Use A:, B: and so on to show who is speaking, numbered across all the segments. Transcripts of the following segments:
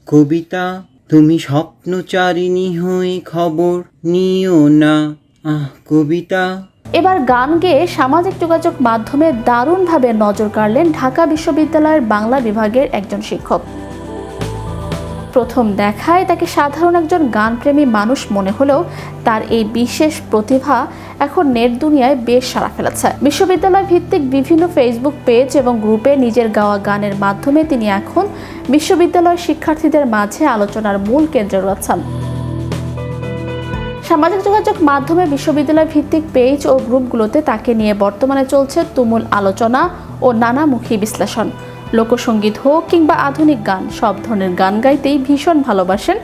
A: কবিতা, তুমি স্বপ্নচারিণী হয়ে খবর নিও না। কবিতা।
B: এবার গান গেয়ে সামাজিক যোগাযোগ মাধ্যমে দারুণভাবে নজর কাড়লেন ঢাকা বিশ্ববিদ্যালয়ের বাংলা বিভাগের একজন শিক্ষক। প্রথম দেখায় তাকে সাধারণ একজন গানপ্রেমী মানুষ মনে হলেও তার এই বিশেষ প্রতিভা এখন নেট দুনিয়ায় বেশ সাড়া ফেলেছে। বিশ্ববিদ্যালয় ভিত্তিক বিভিন্ন ফেসবুক পেজ এবং গ্রুপে নিজের গাওয়া গানের মাধ্যমে তিনি এখন বিশ্ববিদ্যালয়ের শিক্ষার্থীদের মাঝে আলোচনার মূল কেন্দ্রে রয়েছেন। সামাজিক যোগাযোগ মাধ্যমে বিশ্ববিদ্যালয় ভিত্তিক পেজ ও গ্রুপগুলোতে তাকে নিয়ে বর্তমানে চলছে তুমুল আলোচনা ও নানামুখী বিশ্লেষণ। লোকসঙ্গীত হোক কিংবা আধুনিক গান, সব ধরনের গান গাইতেই ভীষণ ভালোবাসেন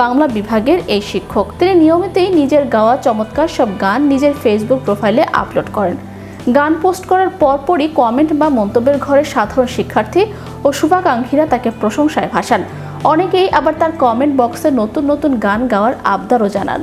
B: বাংলা বিভাগের এই শিক্ষক। তিনি নিয়মিতই নিজের গাওয়া চমৎকার সব গান নিজের ফেসবুক প্রোফাইলে আপলোড করেন। গান পোস্ট করার পরপরই কমেন্ট বা মন্তব্যের ঘরে সাধারণ শিক্ষার্থী ও শুভাকাঙ্ক্ষীরা তাকে প্রশংসায় ভাসান। অনেকেই আবার তার কমেন্ট বক্সে নতুন নতুন গান গাওয়ার আবদারও জানান।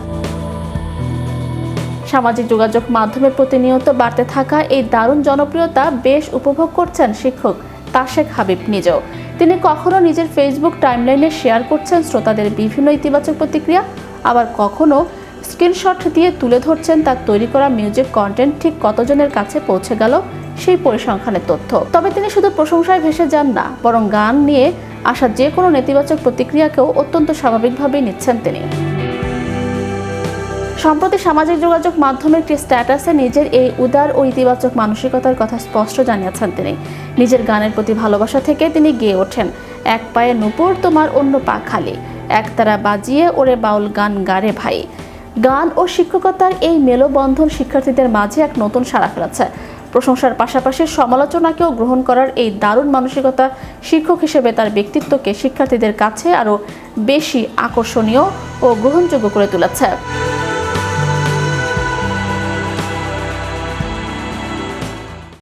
B: সামাজিক যোগাযোগ মাধ্যমে প্রতিনিয়ত বাড়তে থাকা এই দারুণ জনপ্রিয়তা বেশ উপভোগ করছেন শিক্ষক তাশেক হাবিব নিজেও। তিনি কখনো নিজের ফেসবুক টাইমলাইনে শেয়ার করছেন শ্রোতাদের বিভিন্ন ইতিবাচক প্রতিক্রিয়া, আবার কখনো স্ক্রিনশট দিয়ে তুলে ধরছেন তার তৈরি করা মিউজিক কন্টেন্ট ঠিক কতজনের কাছে পৌঁছে গেল সেই পরিসংখ্যানের তথ্য। তবে তিনি শুধু প্রশংসায় ভেসে যান না, বরং গান নিয়ে আসা যে কোনো নেতিবাচক প্রতিক্রিয়াকেও অত্যন্ত স্বাভাবিকভাবেই নিচ্ছেন তিনি। সম্প্রতি সামাজিক যোগাযোগ মাধ্যমে একটি স্ট্যাটাসে নিজের এই উদার ও ইতিবাচক মানসিকতার কথা স্পষ্ট জানিয়েছেন তিনি। নিজের গানের প্রতি ভালোবাসা থেকে তিনি গেয়ে ওঠেন, এক পায়ে নূপুর তোমার অন্য পা খালি, একতারা বাজিয়ে ওরে বাউল গান গারে ভাই। গান ও শিক্ষকতার এই মেলবন্ধন শিক্ষার্থীদের মাঝে এক নতুন সাড়া ফেলেছে। প্রশংসার পাশাপাশি সমালোচনাকেও গ্রহণ করার এই দারুণ মানসিকতা শিক্ষক হিসেবে তার ব্যক্তিত্বকে শিক্ষার্থীদের কাছে আরও বেশি আকর্ষণীয় ও গ্রহণযোগ্য করে তুলেছে।